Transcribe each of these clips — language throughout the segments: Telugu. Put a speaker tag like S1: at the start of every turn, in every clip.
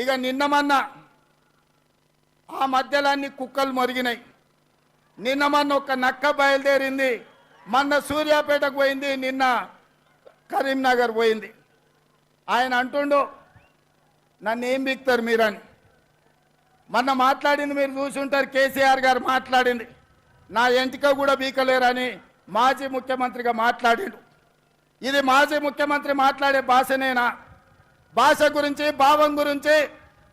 S1: ఇక నిన్నమన్న ఆ మధ్యలాన్ని కుక్కలు మొరిగినాయి. నిన్నమన్న ఒక నక్క బయలుదేరింది, మొన్న సూర్యాపేటకు పోయింది, నిన్న కరీంనగర్ పోయింది. ఆయన అంటుండు నన్ను ఏం బిక్తారు మీరని. మొన్న మాట్లాడింది మీరు చూసుంటారు, కేసీఆర్ గారు మాట్లాడింది, నా ఎంటిక కూడా బీకలేరని మాజీ ముఖ్యమంత్రిగా మాట్లాడిండు. ఇది మాజీ ముఖ్యమంత్రి మాట్లాడే భాషనేనా? భాష గురించి, భావం గురించి,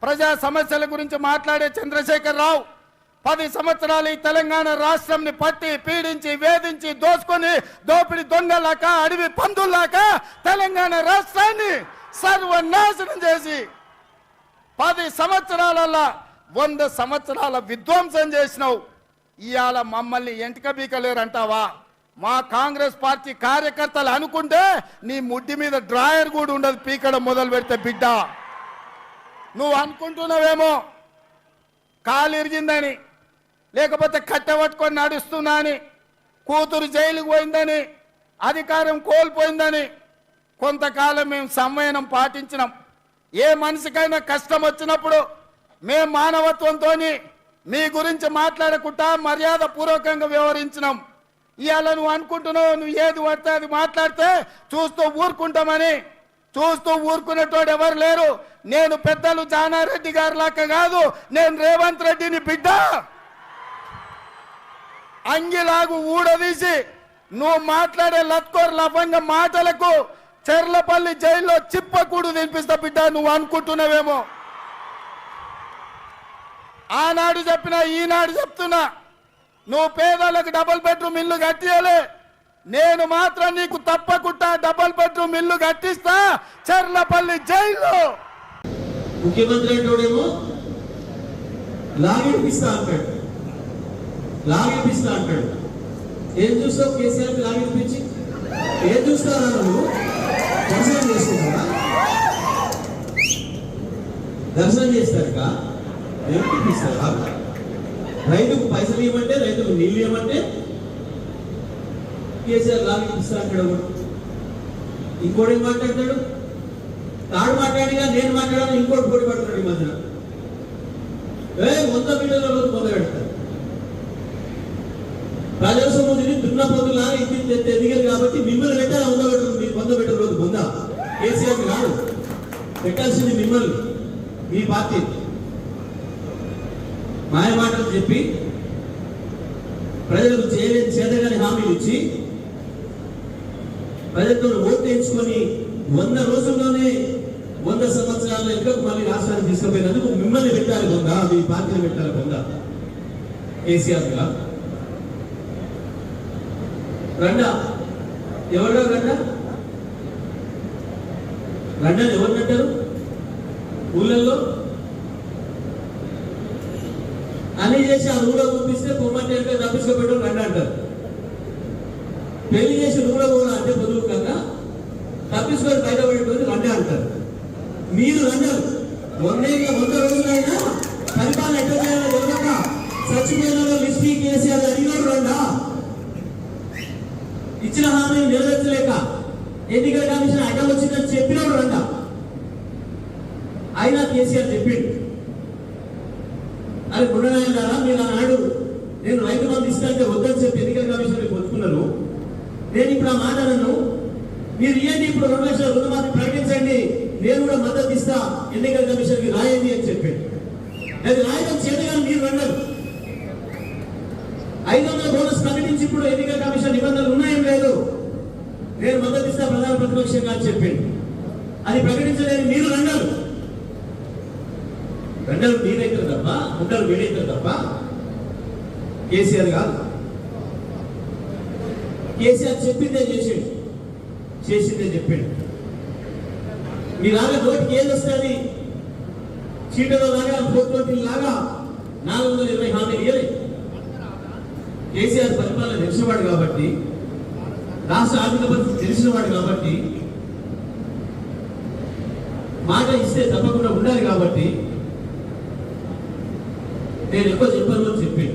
S1: ప్రజా సమస్యల గురించి మాట్లాడే చంద్రశేఖర్ రావు 10 సంవత్సరాలు ఈ తెలంగాణ రాష్ట్రంని పట్టి పీడించి వేధించి దోసుకొని దోపిడి దొంగలాక అడవి పందుల్లాక తెలంగాణ రాష్ట్రాన్ని సర్వనాశనం చేసి 10 సంవత్సరాలలో 100 సంవత్సరాల విధ్వంసం చేసినావు. ఇవాళ మమ్మల్ని ఎంటిక బీకలేరంటావా? మా కాంగ్రెస్ పార్టీ కార్యకర్తలు అనుకుంటే నీ ముడ్డి మీద డ్రాయర్ కూడా ఉండదు పీకడం మొదలు పెడితే. బిడ్డ నువ్వు అనుకుంటున్నావేమో కాలు ఇరిగిందని, లేకపోతే కట్టెపట్టుకొని నడుస్తున్నా అని, కూతురు జైలుకు పోయిందని, అధికారం కోల్పోయిందని. కొంతకాలం మేము సంయమనం పాటించినాం. ఏ మనిషికైనా కష్టం వచ్చినప్పుడు మేము మానవత్వంతో మీ గురించి మాట్లాడకుండా మర్యాద పూర్వకంగా వ్యవహరించినాం. ఇవాళ నువ్వు అనుకుంటున్నావు నువ్వు ఏది పడితే అది మాట్లాడితే చూస్తూ ఊరుకుంటామని. చూస్తూ ఊరుకునేటోడు ఎవరు లేరు. నేను పెద్దలు జానారెడ్డి గారి లాగా కాదు, నేను రేవంత్ రెడ్డిని బిడ్డ. అంగిలాగు ఊడదీసి నువ్వు మాట్లాడే లత్కోర్ లఫంగ మాటలకు చెర్లపల్లి జైల్లో చిప్పకూడు తినిపిస్తా బిడ్డ. నువ్వు అనుకుంటున్నావేమో. ఆనాడు చెప్పినా ఈనాడు చెప్తున్నా, నువ్వు పేదలకు డబుల్ బెడ్రూమ్ ఇల్లు కట్టియలే, నేను మాత్రం నీకు తప్పకుండా డబుల్ బెడ్రూమ్ ఇల్లు కట్టిస్తా చెర్లపల్లి జైల్లో.
S2: ముఖ్యమంత్రి అంటేమో లాగిపిస్తా అంటాడు, లాగిపిస్తా అంటాడు. ఏం చూస్తావు కేసీఆర్ లాగిపించి? ఏం చూస్తారా నువ్వు? దర్శనం చేసుకుంటారా? దర్శనం చేస్తారక ఏమిస్తారా? రైతుకు పైసలు ఇవ్వమంటే, రైతుకు నీళ్ళు ఇవ్వమంటే కేసీఆర్ లాగిపిస్తా అంటాడు. ఇంకోటి ఏం మాట్లాడతాడు? తాడు మాట్లాడిగా నేను మాట్లాడాలని ఇంకోటి పోటీ పడుతున్నాడు. ఈ మధ్యన 100 మీటర్ల రోజు మొదలు పెడతాడు. ప్రజాస్వామ్యం తిని దున్న పొద్దులా ఎదిగారు కాబట్టి మిమ్మల్ని పెట్టాలి. 100 మీటర్లు మీరు 100 మీటర్ల రోజు పొందా కేసీఆర్ కాదు పెట్టాల్సింది మిమ్మల్ని, మీ పార్టీ. మాయ మాటలు చెప్పి ప్రజలకు చేయలేని చేతగాని హామీలు ఇచ్చి ప్రజలతో ఓటు వేయించుకొని 100 రోజుల్లోనే 100 సంవత్సరాల ఇంకా మళ్ళీ రాష్ట్రాన్ని తీసుకుపోయినందుకు మిమ్మల్ని పెట్టాలి కొంద, మీ పార్టీని పెట్టాలి కొంద. కేసీఆర్ గా రండా ఎవరో రండా రండని ఎవరినంటారు? ఊళ్ళల్లో అన్ని చేసి ఆ ఊళ్ళో పంపిస్తే పొమ్మంటే తప్పించుకోబెట్టు రండి అంటారు. పెళ్లి చేసి ఊళ్ళో పోలా అంటే పొదువు కాక తప్పించుకొని బయటపడేటువంటి రండి అంటారు. మీరు రండారు 100 రోజులైనా పరిపాలన ఎట్లా చేయాలో తెలియక చచ్చిపోయిన లిస్టీ కేసీఆర్ అడిగినాడు రండా. ఇచ్చిన హామీని నెరవేర్చలేక ఎన్నికల కమిషన్ అడ్డం వచ్చిందని చెప్పినాడు రండా. అయినా కేసీఆర్ చెప్పిండు. అది గుండెనాయన మీరు ఆనాడు నేను రైతు బంధు ఇస్తాంటే వద్దని చెప్పి ఎన్నికల కమిషన్ పొందుకున్నారు. నేను ఇప్పుడు ఆ మాట అన్నాను, మీరు ఏంటి ఇప్పుడు 2 లక్షల రుణమాఫీ ప్రకటించండి, నేను కూడా మద్దతు ఇస్తా ఎన్నికల కమిషన్ కి రాయండి అని చెప్పాడు. అది రాయడం చేతగా మీరు అన్నారు. 500 బోనస్ ప్రకటించి ఇప్పుడు ఎన్నికల కమిషన్ నిబంధనలు ఉన్నాయేం లేదు, నేను మద్దతు ఇస్తా ప్రధాన ప్రతిపక్షంగా అని చెప్పాడు. అది ప్రకటించలేని మీరు అన్నారు. రెండలు మీరైతారు తప్ప, ముండలు వీడైతారు తప్ప కేసీఆర్ కాదు. కేసీఆర్ చెప్పిందే చేసాడు, చేసిందే చెప్పాడు. మీలాగా నోటికి ఏది వస్తుంది? చీటలో లాగా 420 లాగా 420 హామీలు ఇవ్వలేదు. కేసీఆర్ పరిపాలన తెలిసినవాడు కాబట్టి, రాష్ట్ర ఆర్థిక పరిస్థితి తెలిసినవాడు కాబట్టి, మాట ఇస్తే తప్పకుండా ఉండాలి కాబట్టి నేను ఎక్కువ చెప్పాను అని చెప్పాను.